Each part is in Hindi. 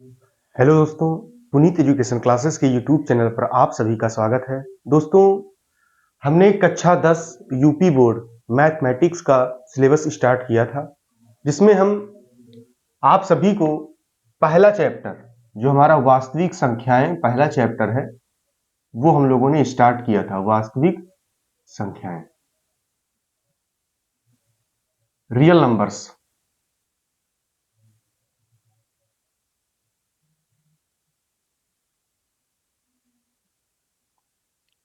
हेलो दोस्तों, पुनीत एजुकेशन क्लासेस के यूट्यूब चैनल पर आप सभी का स्वागत है। दोस्तों, हमने कक्षा 10 यूपी बोर्ड मैथमेटिक्स का सिलेबस स्टार्ट किया था, जिसमें हम आप सभी को पहला चैप्टर, जो हमारा वास्तविक संख्याएं पहला चैप्टर है, वो हम लोगों ने स्टार्ट किया था। वास्तविक संख्याएं, रियल नंबर्स।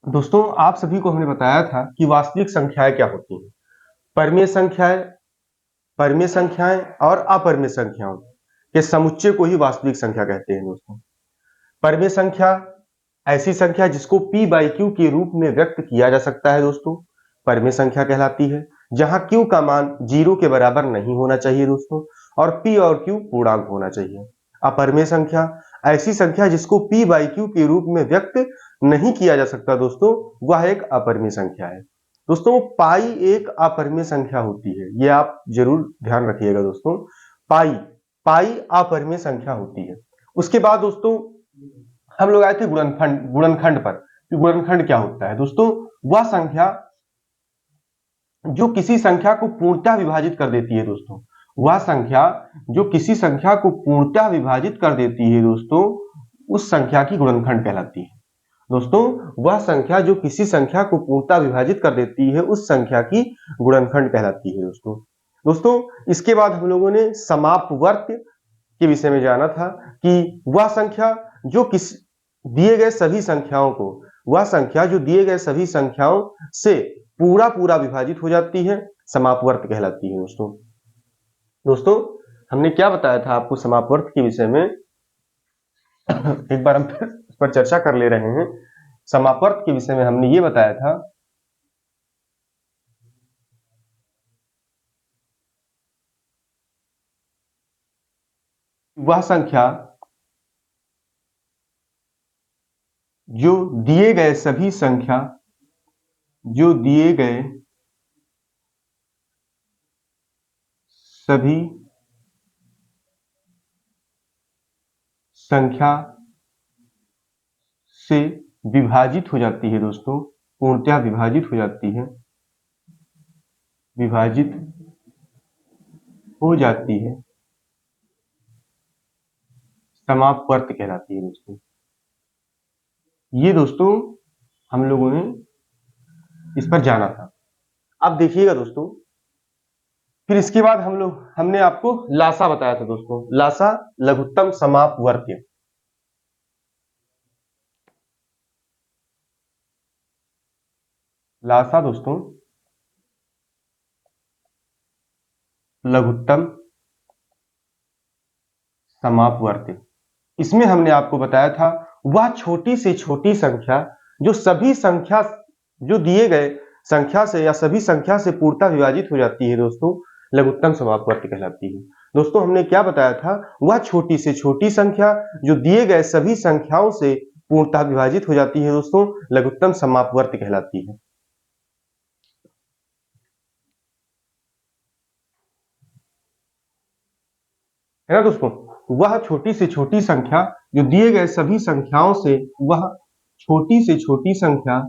दोस्तों, आप सभी को हमने बताया था कि वास्तविक संख्याएं क्या होती हैं। परिमेय संख्याएं, परिमेय संख्याएं और अपरिमेय संख्याओं के समुच्चय को ही वास्तविक संख्या कहते हैं। दोस्तों, परिमेय संख्या ऐसी संख्या जिसको p बाई क्यू के रूप में व्यक्त किया जा सकता है, दोस्तों, परिमेय संख्या कहलाती है, जहां q का मान 0 के बराबर नहीं होना चाहिए दोस्तों, और p और q पूर्णांक होना चाहिए। अपरिमेय संख्या ऐसी संख्या जिसको p बाई क्यू के रूप में व्यक्त नहीं किया जा सकता दोस्तों, वह एक अपरिमेय संख्या है। दोस्तों, पाई एक अपरिमेय संख्या होती है, ये आप जरूर ध्यान रखिएगा दोस्तों। पाई पाई अपरिमेय संख्या होती है। उसके बाद दोस्तों हम लोग आए थे गुणनखंड गुणनखंड पर कि गुणनखंड क्या होता है। दोस्तों, वह संख्या जो किसी संख्या को पूर्णतः विभाजित कर देती है। दोस्तों, वह संख्या जो किसी संख्या को पूर्णतः विभाजित कर देती है दोस्तों, उस संख्या की गुणनखंड कहलाती है। दोस्तों, वह संख्या जो किसी संख्या को पूर्णतः विभाजित कर देती है, उस संख्या की गुणनखंड कहलाती है। दोस्तों, इसके बाद हम लोगों ने समापवर्त के विषय में जाना था कि वह संख्या जो किस दिए गए सभी संख्याओं को, वह संख्या जो दिए गए सभी संख्याओं से पूरा पूरा विभाजित हो जाती है, समापवर्त कहलाती है। दोस्तों, हमने क्या बताया था आपको समापवर्त के विषय में? एक बार हम फिर इस पर चर्चा कर ले रहे हैं। समापवर्त के विषय में हमने ये बताया था, वह संख्या जो दिए गए सभी संख्या जो दिए गए सभी संख्या से विभाजित हो जाती है। दोस्तों, पूर्णतः विभाजित हो जाती है, विभाजित हो जाती है, समापवर्त कहलाती है। दोस्तों, ये दोस्तों हम लोगों ने इस पर जाना था। अब देखिएगा दोस्तों, फिर इसके बाद हमने आपको लासा बताया था। दोस्तों, लासा लघुत्तम समापवर्त्य। लासा दोस्तों लघुत्तम समापवर्त्य। इसमें हमने आपको बताया था वह छोटी से छोटी संख्या जो सभी संख्या जो दिए गए संख्या से या सभी संख्या से पूर्णतः विभाजित हो जाती है। दोस्तों, लघुत्तम समापवर्त्य कहलाती है। दोस्तों, हमने क्या बताया था? वह छोटी से छोटी संख्या जो दिए गए सभी संख्याओं से पूर्णतः विभाजित हो जाती है। दोस्तों, लघुत्तम समापवर्त्य कहलाती है ना दोस्तों? वह छोटी से छोटी संख्या जो दिए गए सभी संख्याओं से, वह छोटी से छोटी संख्या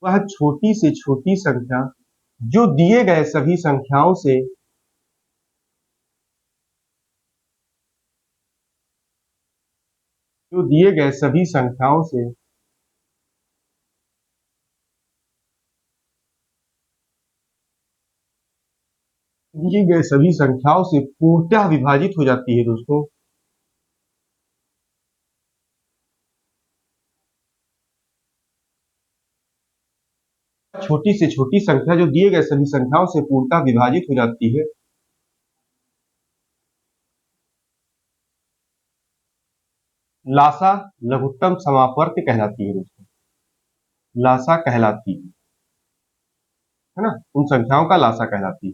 वह छोटी से छोटी संख्या जो दिए गए सभी संख्याओं से, जो दिए गए सभी संख्याओं से दिए गए सभी संख्याओं से पूर्णतः विभाजित हो जाती है। दोस्तों, छोटी से छोटी संख्या जो दिए गए सभी संख्याओं से पूर्णतः विभाजित हो जाती है, लासा लघुत्तम समापवर्त्य कहलाती है। दोस्तों, लासा कहलाती है ना, उन संख्याओं का लासा कहलाती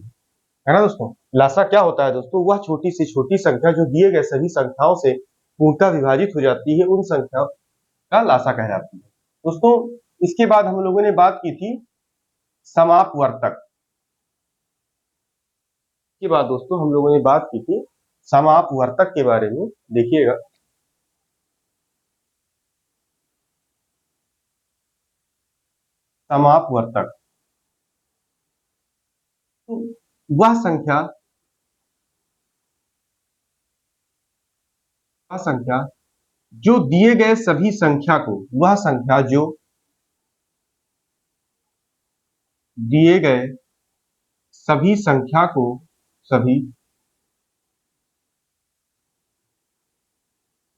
है ना दोस्तों? लासा क्या होता है दोस्तों? वह छोटी से छोटी संख्या जो दिए गए सभी संख्याओं से पूर्णतः विभाजित हो जाती है, उन संख्याओं का लासा कहलाती है। दोस्तों, इसके बाद हम लोगों ने बात की थी समापवर्तक। के बाद दोस्तों हम लोगों ने बात की थी समापवर्तक के बारे में। देखिएगा, समापवर्तक तो वह संख्या वह संख्या जो दिए गए सभी संख्या को वह संख्या जो दिए गए सभी संख्या को सभी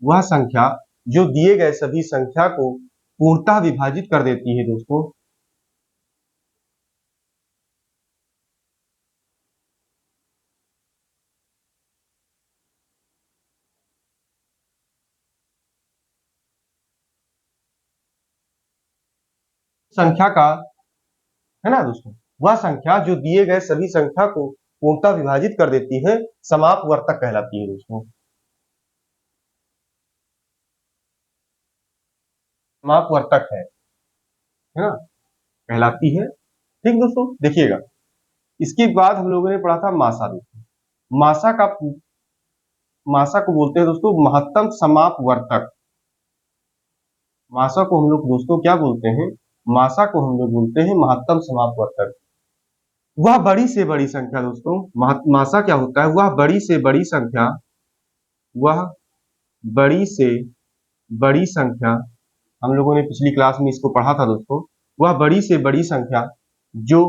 वह संख्या जो दिए गए सभी संख्या को पूर्णतः विभाजित कर देती है दोस्तों। संख्या का है ना दोस्तों, वह संख्या जो दिए गए सभी संख्या को पूर्णतः विभाजित कर देती है समापवर्तक कहलाती है दोस्तों। समापवर्तक है ना, कहलाती है। ठीक दोस्तों, देखिएगा, इसके बाद हम लोगों ने पढ़ा था मासा दोस्तों। मासा को बोलते हैं दोस्तों महत्तम समापवर्तक। मासा को हम लोग दोस्तों क्या बोलते हैं? मासा को हम लोग बोलते हैं महत्तम समापवर्तक। वह बड़ी से बड़ी संख्या दोस्तों, मासा क्या होता है? वह बड़ी से बड़ी संख्या, वह बड़ी से बड़ी संख्या, हम लोगों ने पिछली क्लास में इसको पढ़ा था दोस्तों। वह बड़ी से बड़ी संख्या जो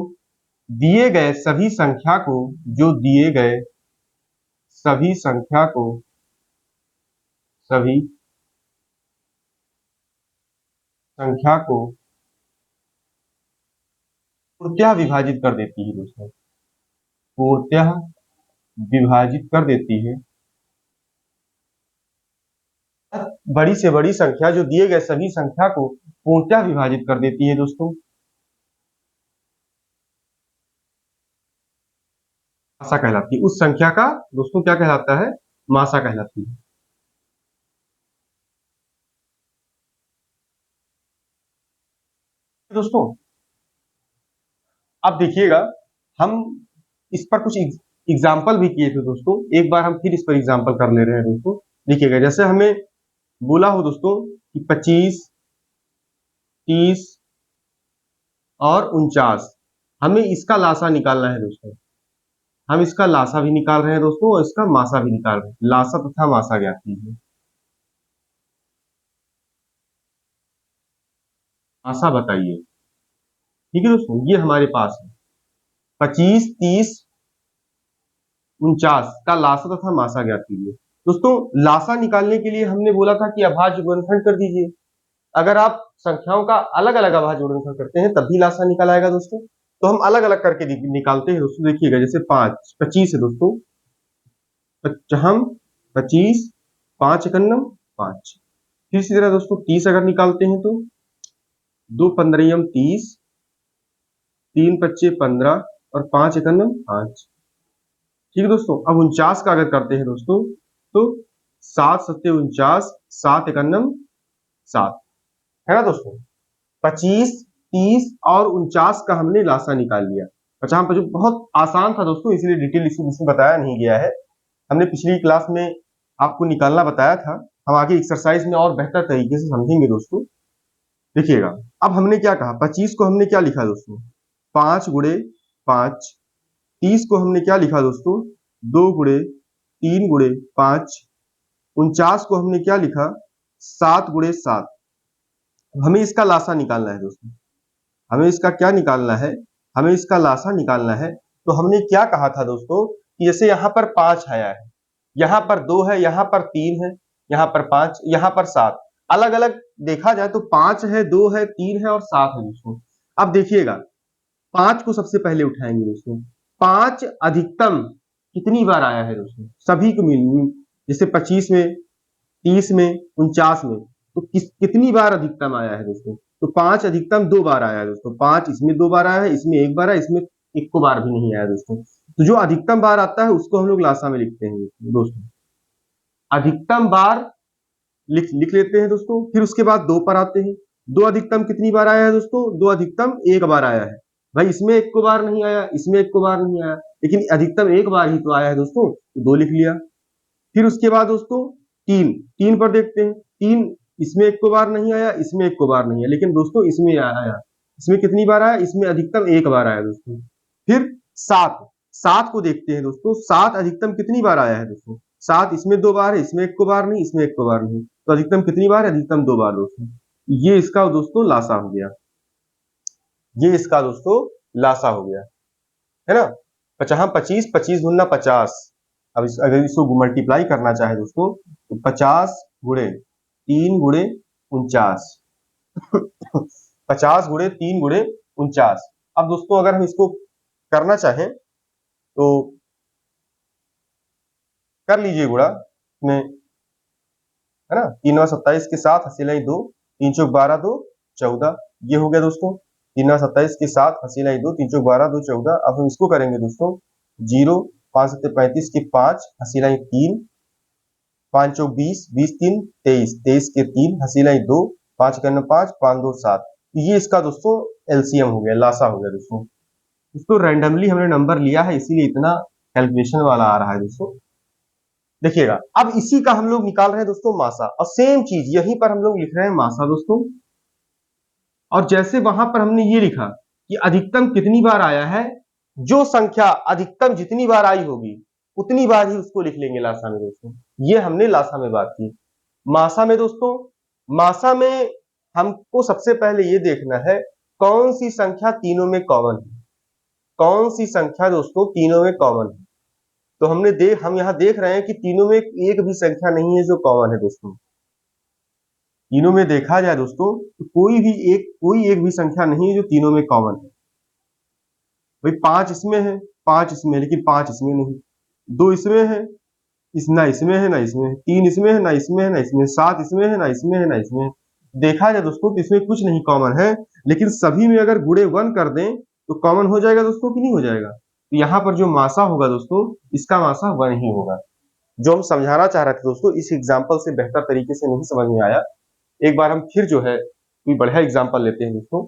दिए गए सभी संख्या को जो दिए गए सभी संख्या को सभी संख्या को पूर्णतः विभाजित कर देती है दोस्तों, पूर्णतः विभाजित कर देती है। बड़ी से बड़ी संख्या जो दिए गए सभी संख्या को पूर्णतः विभाजित कर देती है दोस्तों, मासा कहलाती है। उस संख्या का दोस्तों क्या कहलाता है? मासा कहलाती है। दोस्तों अब देखिएगा, हम इस पर कुछ एग्जाम्पल भी किए थे दोस्तों। एक बार हम फिर इस पर एग्जाम्पल कर ले रहे हैं दोस्तों। देखिएगा, जैसे हमें बोला हो दोस्तों कि 25, 30 और 49, हमें इसका लासा निकालना है दोस्तों। हम इसका लासा भी निकाल रहे हैं दोस्तों और इसका मासा भी निकाल रहे हैं। लासा तथा मासा ज्ञात कीजिए। मासा बताइए। ठीक है दोस्तों, ये हमारे पास है 25, 30, 49 का लासा तथा मासा ज्ञात कीजिए। दोस्तों लासा निकालने के लिए हमने बोला था कि अभाज्य गुणनखंड कर दीजिए। अगर आप संख्याओं का अलग अलग अभाज्य गुणनखंड करते हैं तब भी लासा निकल आएगा दोस्तों। तो हम अलग अलग करके निकालते हैं दोस्तों। देखिएगा, जैसे 25 है दोस्तों, हम 25, 5 एकन्नम 5। फिर इसी तरह दोस्तों 30 अगर निकालते हैं तो 2 पंद्रहम 30, 3 पच्चे 15 और 5 एकन्नम 5। ठीक है दोस्तों, अब 49 का अगर करते हैं दोस्तों तो 7 सत्ते 49, 7 एकन्नम 7, है ना दोस्तों। 25, 30 और 49 का हमने लासा निकाल लिया। अच्छा, हम बहुत आसान था दोस्तों, इसलिए डिटेल इसमें बताया नहीं गया है। हमने पिछली क्लास में आपको निकालना बताया था। हम आगे एक्सरसाइज में और बेहतर तरीके से समझेंगे दोस्तों। देखिएगा, अब हमने क्या कहा, 25 को हमने क्या लिखा दोस्तों? 5 गुणे 5। 30 को हमने क्या लिखा दोस्तों? 2 गुणे 3 गुणे 5। 49 को हमने क्या लिखा? 7 गुणे 7। हमें इसका लासा निकालना है दोस्तों। हमें इसका क्या निकालना है? हमें इसका लासा निकालना है। तो हमने क्या कहा था दोस्तों कि जैसे यहाँ पर 5 आया है, यहाँ पर 2 है, यहाँ पर 3 है, यहाँ पर 5, यहाँ पर 7। अलग अलग देखा जाए तो 5 है, 2 है, 3 है और 7 है दोस्तों। अब देखिएगा, 5 को सबसे पहले उठाएंगे दोस्तों। 5 अधिकतम कितनी बार आया है दोस्तों? सभी को मिल, जैसे 25 में, 30 में, 49 में, तो कितनी बार अधिकतम आया है दोस्तों? तो 5 अधिकतम 2 बार आया है दोस्तों। 5 इसमें 2 बार आया है, इसमें 1 बार आया, इसमें 1 को बार भी नहीं आया दोस्तों। तो जो अधिकतम बार आता है उसको हम लोग लासा में लिखते हैं दोस्तों। अधिकतम बार लिख लेते हैं दोस्तों। फिर उसके बाद 2 पर आते हैं। 2 अधिकतम कितनी बार आया है दोस्तों? 2 अधिकतम 1 बार आया है। भाई इसमें एक को बार नहीं आया, इसमें एक को बार नहीं आया, लेकिन अधिकतम एक बार ही तो आया है दोस्तों, तो 2 लिख लिया। फिर उसके बाद दोस्तों 3, 3 पर देखते हैं, 3 इसमें एक को बार नहीं आया, इसमें एक को बार नहीं आया, लेकिन दोस्तों इसमें आया। इसमें कितनी बार आया? इसमें अधिकतम एक बार आया दोस्तों। फिर 7, 7 को देखते हैं दोस्तों, 7 अधिकतम कितनी बार आया है दोस्तों? 7 इसमें 2 बार है, इसमें एक को बार नहीं, इसमें एक को बार नहीं, तो अधिकतम कितनी बार है? अधिकतम 2 बार दोस्तों। ये इसका दोस्तों लासा हो गया, ये इसका दोस्तों लासा हो गया, है ना। 25, 25 गुना 50। अब अगर इसको मल्टीप्लाई करना चाहे दोस्तों तो 50 गुणे 3 गुणे 49 50 गुणे 3 गुणे 49। अब दोस्तों अगर हम इसको करना चाहें तो कर लीजिए गुणा में, है ना। 3 और 27 के साथ हंसी लाई 2, 3 चौक 12 2 14, ये हो गया दोस्तों। 3 और 27 के साथ हंसी लाई 2, 3 चौक 12 2 14। अब हम इसको करेंगे दोस्तों 0, 5 7 35 के 5 हंसी लाई 3, 5 चौक 20, 20 3 23, 23 के 3 हंसी लाई 2, 5 1 5, 5 2 7। ये इसका दोस्तों एलसीएम हो गया, लासा हो गया दोस्तों। इसको रैंडमली हमने नंबर लिया है, इसीलिए इतना कैलकुलेशन वाला आ रहा है दोस्तों। देखिएगा, अब इसी का हम लोग निकाल रहे हैं दोस्तों मासा, और सेम चीज यहीं पर हम लोग लिख रहे हैं मासा दोस्तों। और जैसे वहां पर हमने ये लिखा कि अधिकतम कितनी बार आया है, जो संख्या अधिकतम जितनी बार आई होगी उतनी बार ही उसको लिख लेंगे लासा में दोस्तों। ये हमने लासा में बात की। मासा में दोस्तों, मासा में हमको सबसे पहले ये देखना है कौन सी संख्या तीनों में कॉमन है, कौन सी संख्या दोस्तों तीनों में कॉमन है। तो हम यहां देख रहे हैं कि तीनों में एक भी संख्या नहीं है जो कॉमन है दोस्तों। तीनों में देखा जाए दोस्तों तो कोई एक भी संख्या नहीं है जो तीनों में कॉमन है। भाई 5 इसमें है, 5 इसमें, लेकिन 5 इसमें नहीं, 2 इसमें है, ना इसमें है ना इसमें है, 3 इसमें है ना इसमें है ना इसमें, 7 इसमें है ना इसमें है ना इसमें। देखा जाए दोस्तों तो इसमें कुछ नहीं कॉमन है, लेकिन सभी में अगर गुणे 1 कर दें तो कॉमन हो जाएगा दोस्तों कि नहीं हो जाएगा। तो यहाँ पर जो मासा होगा दोस्तों, इसका मासा 1 ही होगा। जो हम समझाना चाह रहे थे दोस्तों, इस एग्जाम्पल से बेहतर तरीके से नहीं समझ में आया। एक बार हम फिर जो है कोई बढ़िया एग्जाम्पल लेते हैं दोस्तों।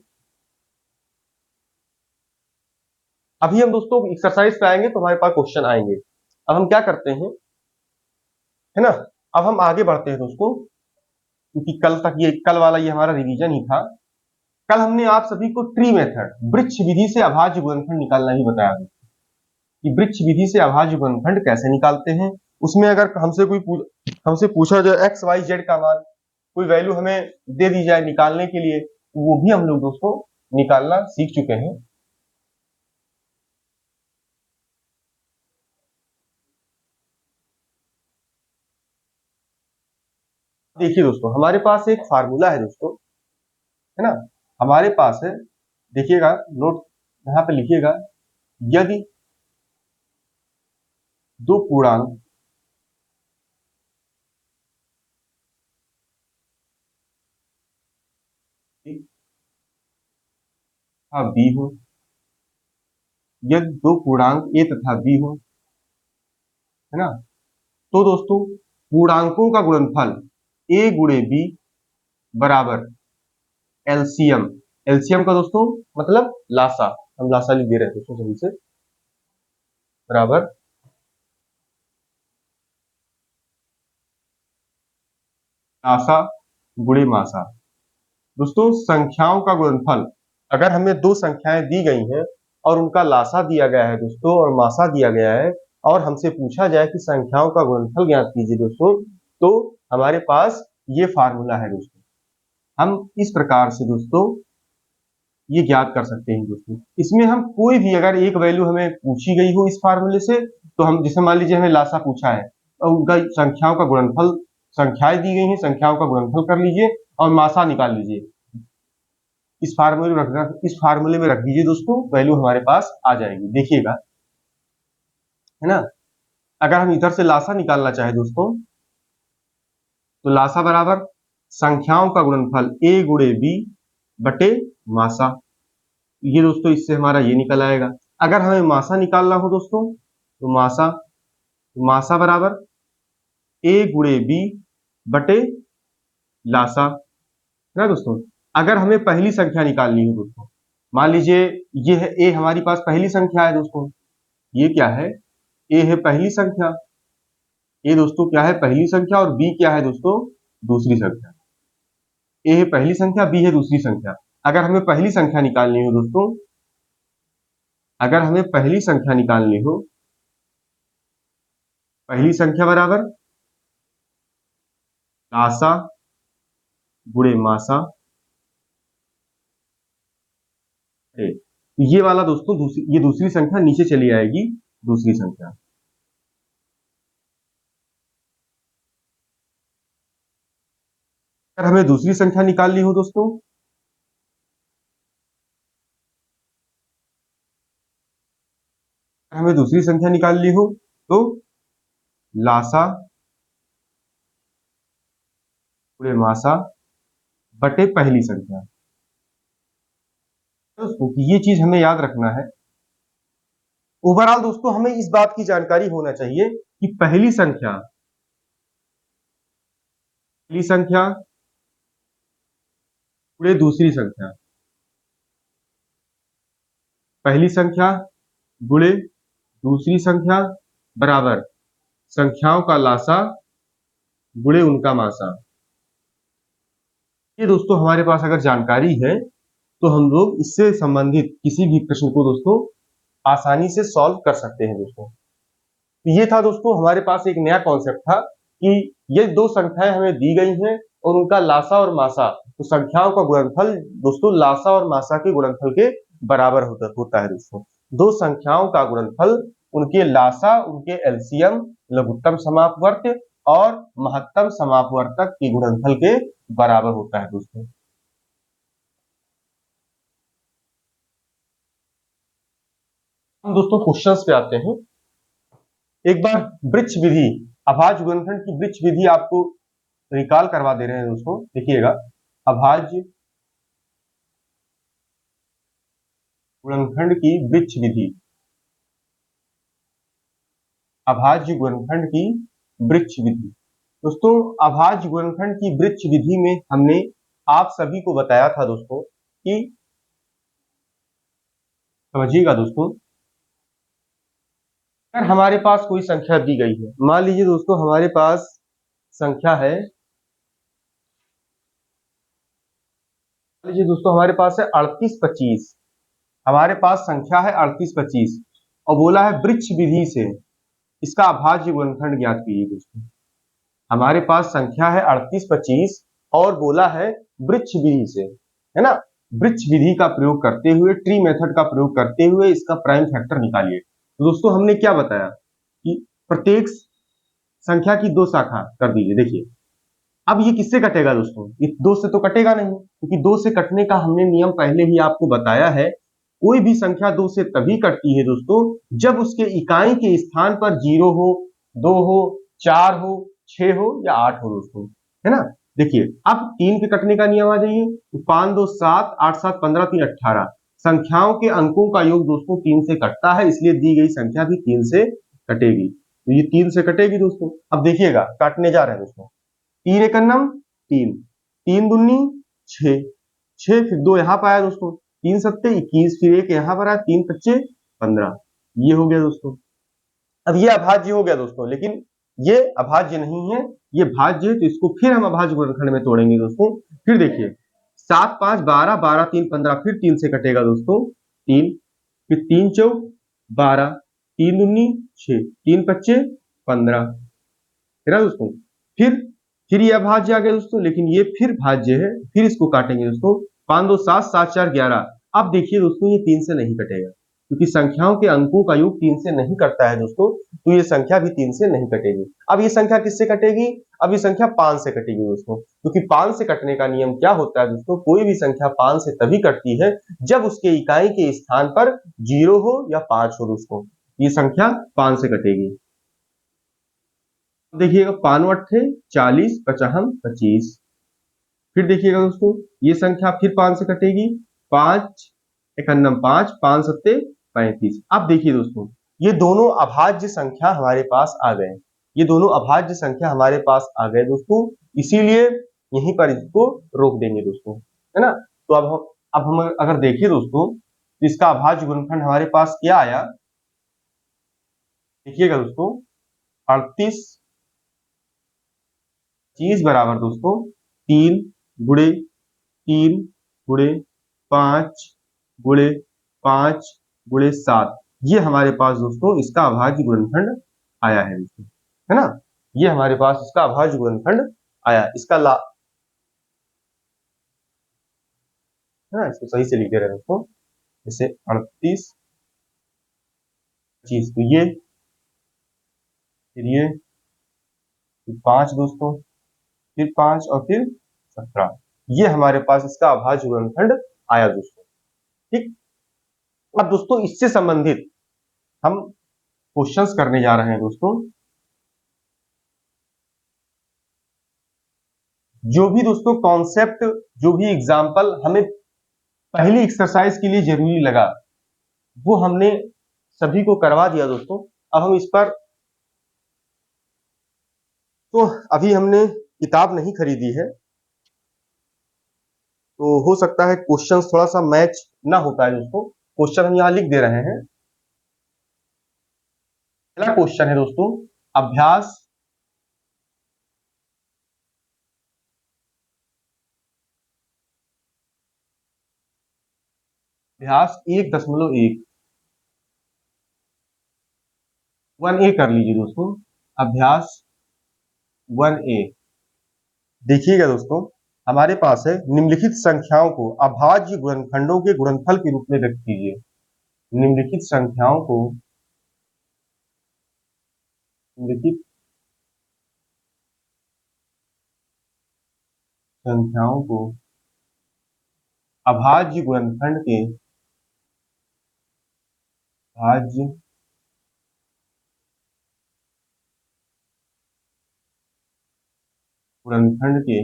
अभी हम दोस्तों एक्सरसाइज पे आएंगे तो हमारे पास क्वेश्चन आएंगे। अब हम क्या करते हैं, है ना, अब हम आगे बढ़ते हैं दोस्तों, क्योंकि कल वाला ये हमारा रिवीजन ही था। कल हमने आप सभी को ट्री मेथड, वृक्ष विधि से अभाज्य गुणनखंड निकालना ही बताया कि वृक्ष विधि से अभाज्य गुणनखंड कैसे निकालते हैं। उसमें अगर हमसे पूछा जाए एक्स वाई जेड का मान, कोई वैल्यू हमें दे दी जाए निकालने के लिए, तो वो भी हम लोग दोस्तों निकालना सीख चुके हैं। देखिए दोस्तों, हमारे पास एक फार्मूला है दोस्तों, है ना, हमारे पास है। देखिएगा, नोट यहाँ पे लिखिएगा, यदि दो पूर्णांक तथा बी हो, यदि दो पूर्णांक ए तथा बी हो, है ना, तो दोस्तों पूर्णांकों का गुणनफल ए गुणे बी बराबर एलसीएम। एलसीएम का दोस्तों मतलब लासा, हम लासा लिख दे रहे हैं दोस्तों सभी से, बराबर लासा गुणे मासा। दोस्तों संख्याओं का गुणनफल, अगर हमें दो संख्याएं दी गई हैं और उनका लासा दिया गया है दोस्तों और मासा दिया गया है, और हमसे पूछा जाए कि संख्याओं का गुणनफल ज्ञात कीजिए दोस्तों, तो हमारे पास ये फार्मूला है दोस्तों। हम इस प्रकार से दोस्तों ये ज्ञात कर सकते हैं दोस्तों। इसमें हम कोई भी अगर एक वैल्यू हमें पूछी गई हो इस फार्मूले से, तो हम जैसे मान लीजिए हमें लासा पूछा है और उनका संख्याओं का गुणनफल, संख्याएं दी गई हैं, संख्याओं का गुणनफल कर लीजिए और मासा निकाल लीजिए। इस फार्मूले में रख दीजिए दोस्तों, वैल्यू हमारे पास आ जाएगी। देखिएगा, है ना, अगर हम इधर से लासा निकालना चाहे दोस्तों, तो लासा बराबर संख्याओं का गुणनफल ए गुणे बी बटे मासा। ये दोस्तों इससे हमारा ये निकल आएगा। अगर हमें मासा निकालना हो दोस्तों, तो मासा बराबर ए गुणे बी बटे लासा, है ना दोस्तों। अगर हमें पहली संख्या निकालनी हो दोस्तों, मान लीजिए ये है ए, हमारी पास पहली संख्या है दोस्तों, ये क्या है, ए है पहली संख्या, ए दोस्तों क्या है पहली संख्या, और बी क्या है दोस्तों दूसरी संख्या। ए है पहली संख्या, बी है दूसरी संख्या। अगर हमें पहली संख्या निकालनी हो दोस्तों, अगर हमें पहली संख्या निकालनी हो, पहली संख्या बराबर लासा गुणे मासा, ये वाला दोस्तों ये दूसरी संख्या नीचे चली आएगी, दूसरी संख्या। अगर हमें दूसरी संख्या निकालनी हो दोस्तों, हमें दूसरी संख्या निकालनी हो तो लासा गुणे मासा बटे पहली संख्या। दोस्तों ये चीज हमें याद रखना है। ओवरऑल दोस्तों हमें इस बात की जानकारी होना चाहिए कि पहली संख्या गुणे दूसरी संख्या, पहली संख्या गुणे दूसरी संख्या बराबर संख्याओं का लासा गुणे उनका मासा। ये दोस्तों हमारे पास अगर जानकारी है तो हम लोग इससे संबंधित किसी भी प्रश्न को दोस्तों आसानी से सॉल्व कर सकते हैं दोस्तों। तो ये था दोस्तों हमारे पास एक नया कॉन्सेप्ट था कि ये दो संख्याएं हमें दी गई हैं और उनका लासा और मासा, तो संख्याओं का गुणनफल दोस्तों लासा और मासा के गुणनफल के बराबर होता है दोस्तों। दो संख्याओं का गुणनफल उनके लासा, उनके एलसीएम, लघुत्तम समापवर्त और महत्तम समापवर्तक के गुणनफल के बराबर होता है दोस्तों। हम दोस्तों क्वेश्चंस पे आते हैं। एक बार वृक्ष विधि, अभाज्य गुणनखंड की वृक्ष विधि आपको रिकॉल करवा दे रहे हैं दोस्तों। देखिएगा, अभाज्य गुणनखंड की वृक्ष विधि, अभाज्य गुणनखंड की वृक्ष विधि। दोस्तों अभाज्य गुणनखंड की वृक्ष विधि में हमने आप सभी को बताया था दोस्तों कि, समझिएगा दोस्तों, अगर हमारे पास कोई संख्या दी गई है, मान लीजिए दोस्तों हमारे पास संख्या है, मान लीजिए दोस्तों हमारे पास है 3825, हमारे पास संख्या है 3825 और बोला है वृक्ष विधि से इसका अभाज्य गुणनखंड ज्ञात कीजिए दोस्तों। हमारे पास संख्या है 3825 और बोला है वृक्ष विधि से, है ना, वृक्ष विधि का प्रयोग करते हुए, ट्री मेथड का प्रयोग करते हुए इसका प्राइम फैक्टर निकालिए। तो दोस्तों हमने क्या बताया कि प्रत्येक संख्या की दो शाखा कर दीजिए। देखिए अब ये किससे कटेगा दोस्तों, ये दो से तो कटेगा नहीं, क्योंकि दो से कटने का हमने नियम पहले ही आपको बताया है। कोई भी संख्या दो से तभी कटती है दोस्तों जब उसके इकाई के स्थान पर 0 हो, 2 हो, 4 हो, 6 हो या 8 हो दोस्तों, है ना। देखिए अब 3 के कटने का नियम आ जाइए, तो 5 2 7, 8 7 15, 3 18, संख्याओं के अंकों का योग दोस्तों 3 से कटता है, इसलिए दी गई संख्या भी 3 से कटेगी। तो ये 3 से कटेगी दोस्तों। अब देखिएगा काटने जा रहे हैं दोस्तों, 3 एकन्नम 3, 3 दूनी 6, 6 फिर 2 यहाँ पर आया दोस्तों, 3 सत्ते 21, फिर 1 यहाँ पर आया, 3 पच्चे 15, ये हो गया दोस्तों। अब ये अभाज्य हो गया दोस्तों, लेकिन ये अभाज्य नहीं है, ये भाज्य है, तो इसको फिर हम अभाज्य गुणनखंड में तोड़ेंगे दोस्तों। फिर देखिए 7 5 12, 12 3 15, फिर 3 से कटेगा दोस्तों 3, फिर 3 चौक 12, 3 दूनी 6, 3 पच्चे 15, है ना दोस्तों। फिर ये अभाज्य आ गया दोस्तों, लेकिन ये फिर भाज्य है, फिर इसको काटेंगे दोस्तों, 5 2 7, 7 4 11। अब देखिए दोस्तों ये 3 से नहीं कटेगा, क्योंकि संख्याओं के अंकों का योग 3 से नहीं कटता है दोस्तों, तो ये संख्या भी 3 से नहीं कटेगी। अब ये संख्या किससे कटेगी, अब ये संख्या 5 से कटेगी दोस्तों, क्योंकि 5 से कटने का नियम क्या होता है दोस्तों, कोई भी संख्या 5 से तभी कटती है जब उसके इकाई के स्थान पर 0 हो या 5 हो दोस्तों, ये संख्या 5 से कटेगी। देखिएगा 5 अट्ठे 40, 55 25, फिर देखिएगा दोस्तों ये संख्या फिर 5 से कटेगी, 5 एकन्नम 5, 5 सत्ते 35। अब देखिए दोस्तों ये दोनों अभाज्य संख्या हमारे पास आ गए, ये दोनों अभाज्य संख्या हमारे पास आ गए दोस्तों, इसीलिए यहीं पर इसको रोक देंगे दोस्तों, है ना। तो अब अब हम अगर देखें दोस्तों, तो इसका अभाज्य गुणनफल हमारे पास क्या आया, देखिएगा दोस्तों, 38 चीज बराबर दोस्तों 3 गुणे 3 गुणे 5 गुणे 5 गुणे 7, ये हमारे पास दोस्तों इसका अभाज्य गुणनखंड आया है दोस्तों, है ना। ये हमारे पास इसका अभाज्य गुणनखंड आया, इसका ला, है ना, इसको सही से लिख दे रहे हैं दोस्तों, जैसे 38 चीज, तो ये, फिर ये, फिर 5 दोस्तों, फिर 5 और फिर 17, ये हमारे पास इसका अभाज्य गुणनखंड आया दोस्तों। ठीक, अब दोस्तों इससे संबंधित हम क्वेश्चंस करने जा रहे हैं दोस्तों। जो भी दोस्तों कॉन्सेप्ट, जो भी एग्जांपल हमें पहली एक्सरसाइज के लिए जरूरी लगा, वो हमने सभी को करवा दिया दोस्तों। अब हम इस पर, तो अभी हमने किताब नहीं खरीदी है, तो हो सकता है क्वेश्चंस थोड़ा सा मैच ना होता है दोस्तों। क्वेश्चन हम यहाँ लिख दे रहे हैं। पहला क्वेश्चन है दोस्तों, अभ्यास अभ्यास 1.1, 1A कर लीजिए दोस्तों, अभ्यास 1A। देखिएगा दोस्तों, हमारे पास है, निम्नलिखित संख्याओं को अभाज्य गुणनखंडों के गुणनफल के रूप में व्यक्त कीजिए। निम्नलिखित संख्याओं को, निम्नलिखित संख्याओं को अभाज्य गुणनखंड के, अभाज्य गुणनखंड के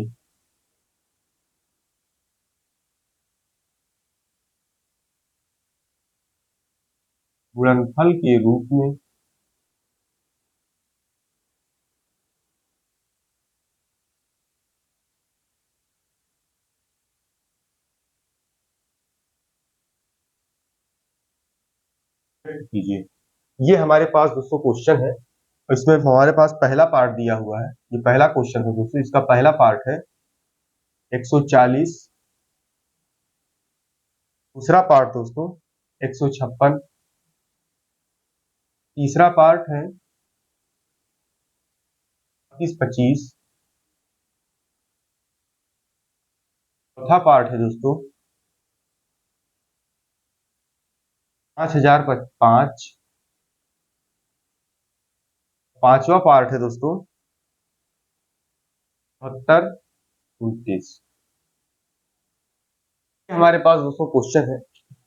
गुणनफल के रूप में व्यक्त कीजिए। ये हमारे पास दोस्तों क्वेश्चन है, इसमें हमारे पास पहला पार्ट दिया हुआ है। ये पहला क्वेश्चन है दोस्तों, इसका पहला पार्ट है 140, दूसरा पार्ट दोस्तों 156, तीसरा पार्ट है 25, चौथा पार्ट है दोस्तों 5005, पांचवा पार्ट है दोस्तों 72 29। हमारे पास दोस्तों क्वेश्चन है,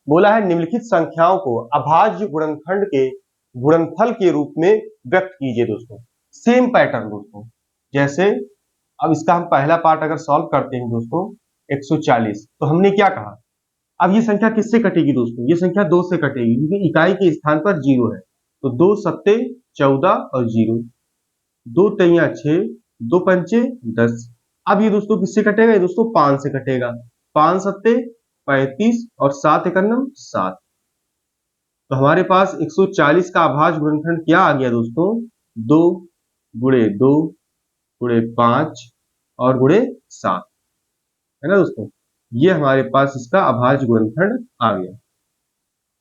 बोला है निम्नलिखित संख्याओं को अभाज्य गुणनखंड के गुणनफल के रूप में व्यक्त कीजिए दोस्तों। सेम पैटर्न दोस्तों, जैसे अब इसका हम पहला पार्ट अगर सॉल्व करते हैं दोस्तों 140, तो हमने क्या कहा, अब ये संख्या किससे कटेगी दोस्तों, ये संख्या 2 से कटेगी, क्योंकि इकाई के स्थान पर 0 है। तो 2 सत्ते 14 और 0, 2 तैया 6, 2 पंचे 10। अब ये दोस्तों किससे कटेगा, ये दोस्तों 5 से कटेगा, 5 सत्ते 35 और 7 एकन्नम 7। तो हमारे पास 140 का अभाज्य गुणनखंड क्या आ गया दोस्तों, 2 गुणे 2 गुणे 5 और गुणे 7, है ना दोस्तों। ये हमारे पास इसका अभाज्य गुणनखंड आ गया।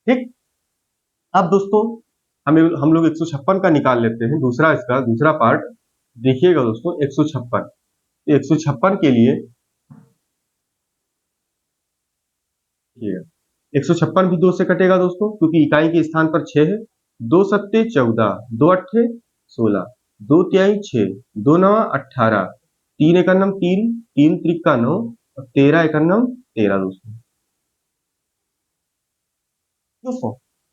ठीक, अब दोस्तों हम लोग 156 का निकाल लेते हैं, दूसरा इसका दूसरा पार्ट। देखिएगा दोस्तों 156, 156 के लिए 156 भी 2 से कटेगा दोस्तों, क्योंकि इकाई के स्थान पर 6 है। 2 सत्ते 14, 2 अट्ठे 16, 2 तिहाई 6, 2 नवा 18, 3 एकन्नम 3, 3 त्रिका 9 और 13 एकन्नम 13 दोस्तों।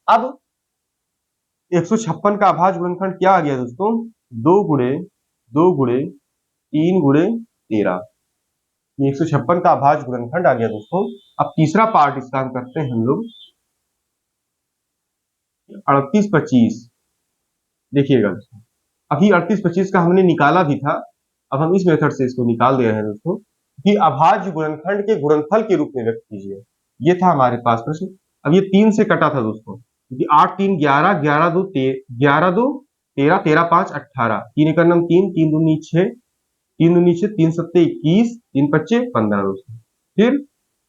अब 156 का अभाज्य गुणनखंड क्या आ गया दोस्तों, 2 गुणे 2 गुणे 3 गुणे 13। ये 156 का अभाज्य गुणनखंड आ गया दोस्तों। अब तीसरा पार्ट इसका हम करते हैं हम लोग 38-25। देखिएगा दोस्तों, अभी 38-25 का हमने निकाला भी था, अब हम इस मेथड से इसको निकाल दे रहे हैं दोस्तों, कि अभाज्य गुणनखंड के गुणनफल के रूप में व्यक्त कीजिए। ये था हमारे पास प्रश्न। अब ये 3 से कटा था दोस्तों, क्योंकि 8 3 11, 11 2 13, 13 5 18, 3 एक नम 3, 3 दूनी 6, 3 दूनी 6, 3 सत्ते 21, 3 पच्चे 15 दोस्तों। फिर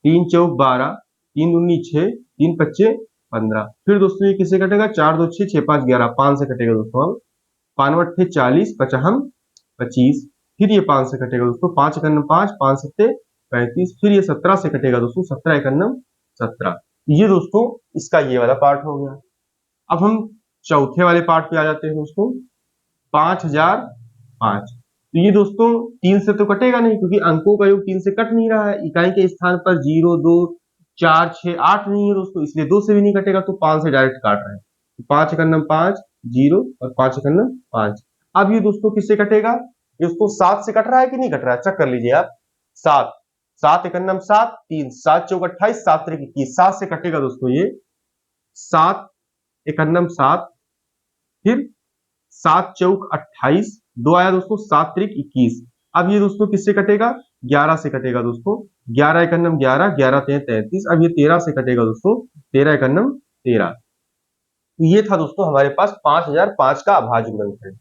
3 चौक 12, 3 दूनी 6, 3 पच्चे 15। फिर दोस्तों ये किससे कटेगा, 4 2 6, 6 5 11, 5 से कटेगा दोस्तों। अब 5 अट्ठे 40, 55 25। फिर ये 5 से कटेगा दोस्तों, 5 एक 5, 5 सत्ते 35। फिर ये 17 से कटेगा दोस्तों, 17 एक 17। ये दोस्तों इसका ये वाला पार्ट हो गया। अब हम चौथे वाले पार्ट पे आ जाते हैं दोस्तों, 5005। तो ये दोस्तों 3 से तो कटेगा नहीं, क्योंकि अंकों का योग 3 से कट नहीं रहा है। इकाई के स्थान पर 0 2 4 6 8 नहीं है दोस्तों, इसलिए 2 से भी नहीं कटेगा, तो 5 से डायरेक्ट काट रहे हैं। 5 एक 5 0 और 5 एक 5। अब ये दोस्तों किससे कटेगा, ये दोस्तों 7 से कट रहा है कि नहीं कट रहा है, चेक कर लीजिए आप। 7 7 एक 7, 3 7 चौक 28, 7 त्रिक 21, 7 से कटेगा दोस्तों ये 7 एक 7। फिर 7 चौक 28, 2 आया दोस्तों, 7 त्रिक 21। अब ये दोस्तों किससे कटेगा, 11 से कटेगा दोस्तों। 11 एक 11, 11 3 33। अब ये 13 से कटेगा दोस्तों, 13 एक 13। तो ये था दोस्तों हमारे पास 5005 का अभाज्य गुणनफल।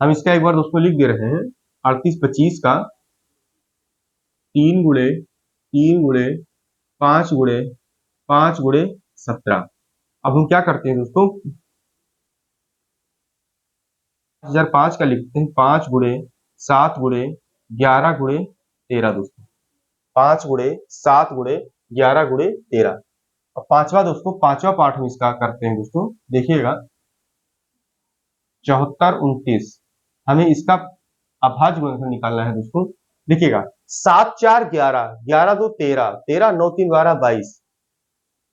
हम इसका एक बार दोस्तों लिख दे रहे हैं, 38 25 का 3 गुणे 3 गुणे 5 गुणे 5 गुणे 17। अब हम क्या करते हैं दोस्तों, 5005 का लिखते हैं 5 गुणे 7 गुणे 11 गुणे 13 दोस्तों। 5 गुणे 7 गुणे 11 गुणे 13। और पांचवा पार्ट हम इसका करते हैं दोस्तों, देखिएगा 74 29। हमें इसका अभाज्य गुणनफल निकालना है दोस्तों। देखिएगा 7 4 11, 11 2 13, 13 9 3 12 22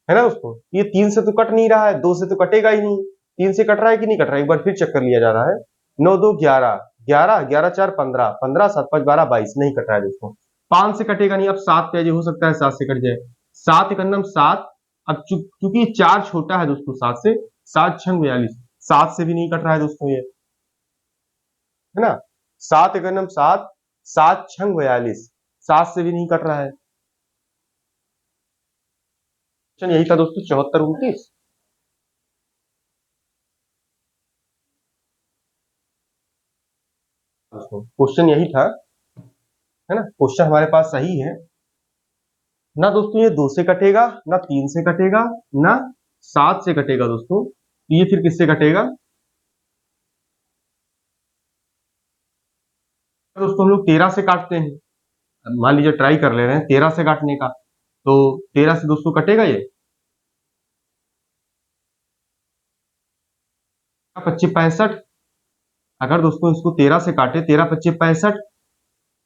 है ना दोस्तों। ये 3 से तो कट नहीं रहा है, 2 से तो कटेगा ही नहीं। 3 से कट रहा है कि नहीं कट रहा है, एक बार फिर चेक कर लिया जा रहा है। 9 2 11, 11 11 4 15, 15 7 5 12 22, नहीं कट रहा है दोस्तों। 5 से कटेगा नहीं, अब 7 पे हो सकता है 7 से कट जाए। 7 एक 7। अब क्योंकि 4 छोटा है दोस्तों 7 से, 7 6 42, 7 से भी नहीं कट रहा है दोस्तों ये, है ना। 7 एक 7, 7 6 42, 7 से भी नहीं कट रहा है। यही था दोस्तों 74 29। दोस्तों क्वेश्चन यही था, है ना। क्वेश्चन हमारे पास सही है ना दोस्तों। ये 2 से कटेगा ना, 3 से कटेगा ना, 7 से कटेगा दोस्तों। तो ये फिर किससे कटेगा दोस्तों, हम लोग 13 से काटते हैं। मान लीजिए ट्राई कर ले रहे हैं 13 से काटने का, तो 13 से दोस्तों कटेगा ये 25 65। अगर दोस्तों इसको 13 से काटे, 13 25 65,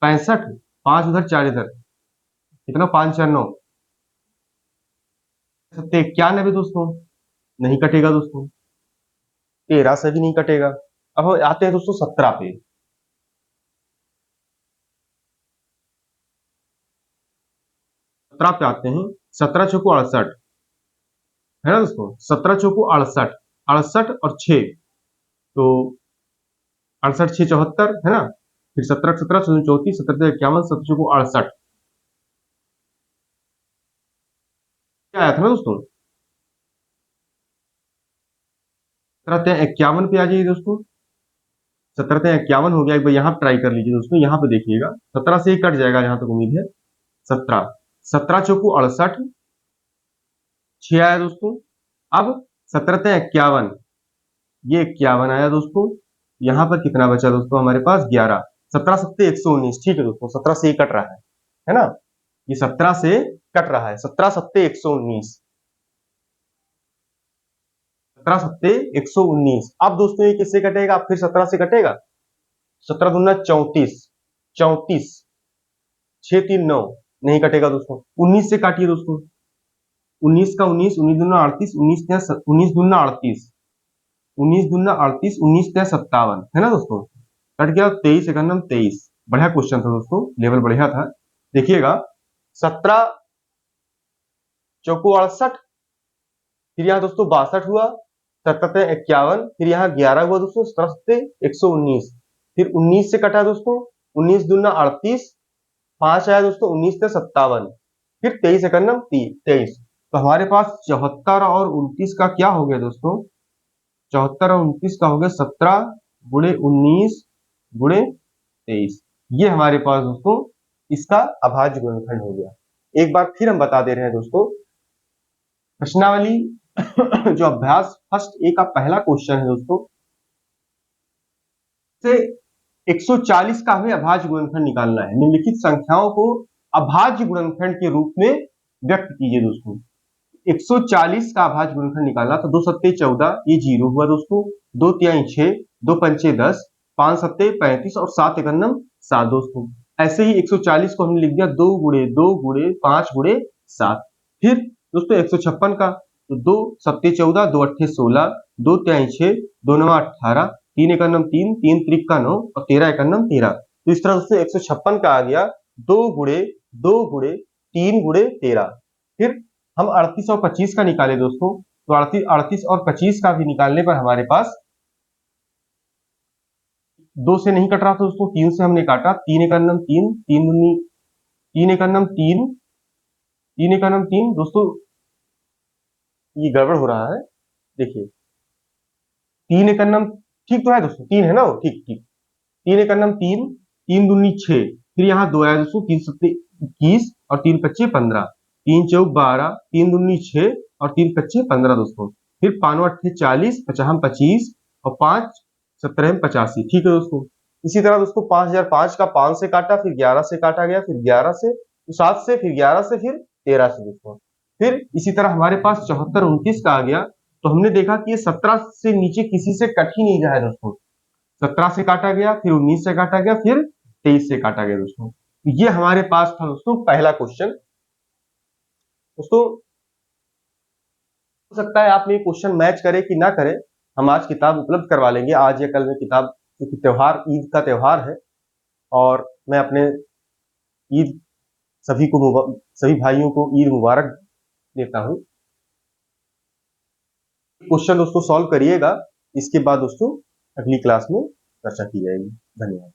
65 5 उधर 4 इधर, कितना 5 4 9 91 दोस्तों, नहीं कटेगा दोस्तों। 13 से भी नहीं कटेगा। अब हम आते हैं दोस्तों 17 पे। 17 पे आते हैं। 17 चौको 68 है ना दोस्तों। 17 चौको 68, 68 और 6, तो 68 6 74 है ना। फिर 17 17 34, 17 51, 17 चौको 68 क्या आया था ना दोस्तों। 17 51 पे आ जाइए दोस्तों। 17 51 हो गया, एक बार यहाँ ट्राई कर लीजिए दोस्तों, यहाँ पे देखिएगा 17 से ही कट जाएगा जहां तक उम्मीद है। 17 17 चौको 68, 6 आया दोस्तों। अब 17 51, ये 51 आया दोस्तों। यहाँ पर कितना बचा दोस्तों हमारे पास, 11। 17 सत्ते 119, ठीक है दोस्तों, 17 से ही कट रहा है ना। ये 17 से कट रहा है, 17 सत्ते 119, 17 सत्ते 119। अब दोस्तों ये किससे कटेगा, फिर 17 से कटेगा। 17 दूना 34, 34 6 3 9, नहीं कटेगा दोस्तों। 19 से काटिए दोस्तों। 19 का 19, 19 दूना 38, 19 दूना 38, 19 दूना 38, 19 57 है ना दोस्तों। कट गया। 23 एक 23। बढ़िया क्वेश्चन था दोस्तों, लेवल बढ़िया था। देखिएगा 17 चौको 68, फिर यहाँ दोस्तों 62 हुआ। 17 51, फिर यहाँ 11 हुआ दोस्तों। 17 119, फिर 19 से कटा दोस्तों। 19 दूना 38, 5 आया दोस्तों। 19 57, फिर 23 एक 23, तो हमारे पास 74 और 29 का क्या हो गया दोस्तों, 74 और 29 का हो गया 17 गुणे 19 गुणे 23। ये हमारे पास दोस्तों इसका अभाज्य गुणनखंड हो गया। एक बार फिर हम बता दे रहे हैं दोस्तों, प्रश्नावली जो अभ्यास फर्स्ट ए का पहला क्वेश्चन है दोस्तों, से 140 का हमें अभाज्य गुणनखंड निकालना है। निम्नलिखित संख्याओं को अभाज्य गुणनखंड के रूप में व्यक्त कीजिए दोस्तों। 140 का अभाज्य गुणनखंड निकालना, तो 2 सत्ते 14, ये 0 हुआ दोस्तों, 2 तिहाई 6, 2 पंचे 10, 5 सत्ते 35 और 7 एकन्नम 7 दोस्तों। ऐसे ही 140 को हमने लिख दिया 2 गुणे 2 गुणे 5 गुणे 7। फिर दोस्तों 156 का, तो 2 सत्ते 14, 2 अट्ठे 16, 2 तिहाई 6, 2 नवा 18, 3 एकन्नम 3, 3 त्रिक का 9 और 13 एकन्नम 13। तो इस तरह से 156 का आ गया 2 गुणे 2 गुणे 3 गुणे 13। फिर हम 38 और 25 का निकाले दोस्तों, तो 38 और 25 का भी निकालने पर हमारे पास 2 से नहीं कट रहा था दोस्तों, 3 से हमने काटा, 3 एकन्नम 3, 3 दूनी 3 एकन्नम 3, 3 एकन्नम 3 दोस्तों, ये गड़बड़ हो रहा है, देखिए 3 एकन्नम ठीक तो है दोस्तों, 3 है ना वो, ठीक ठीक, 3 एकन्नम 3, 3 दूनी 6, फिर यहाँ 2 आया दोस्तों, 3 सत्ते 21 और 3 पच्चे 15, 3 चौक 12, 3 दूनी 6 और 3 पच्चे 15 दोस्तों। फिर 5 अट्ठे 40, 50 25 और 5 17 85, ठीक है दोस्तों। इसी तरह दोस्तों 5005 का 5 से काटा, फिर 11 से काटा गया, फिर 11 से, तो 7 से, फिर 11 से, फिर 13 से दोस्तों। फिर इसी तरह हमारे पास 74 29 का आ गया, तो हमने देखा कि ये 17 से नीचे किसी से कट ही नहीं रहा है दोस्तों। 17 से काटा गया, फिर 19 से काटा गया, फिर 23 से काटा गया दोस्तों। ये हमारे पास था दोस्तों पहला क्वेश्चन। दोस्तों हो सकता है आप में क्वेश्चन मैच करे कि ना करे, हम आज किताब उपलब्ध करवा लेंगे, आज या कल में किताब, क्योंकि त्योहार, ईद का त्योहार है और मैं अपने ईद सभी भाइयों को ईद मुबारक देता हूं। क्वेश्चन दोस्तों सॉल्व करिएगा, इसके बाद दोस्तों अगली क्लास में चर्चा की जाएगी। धन्यवाद।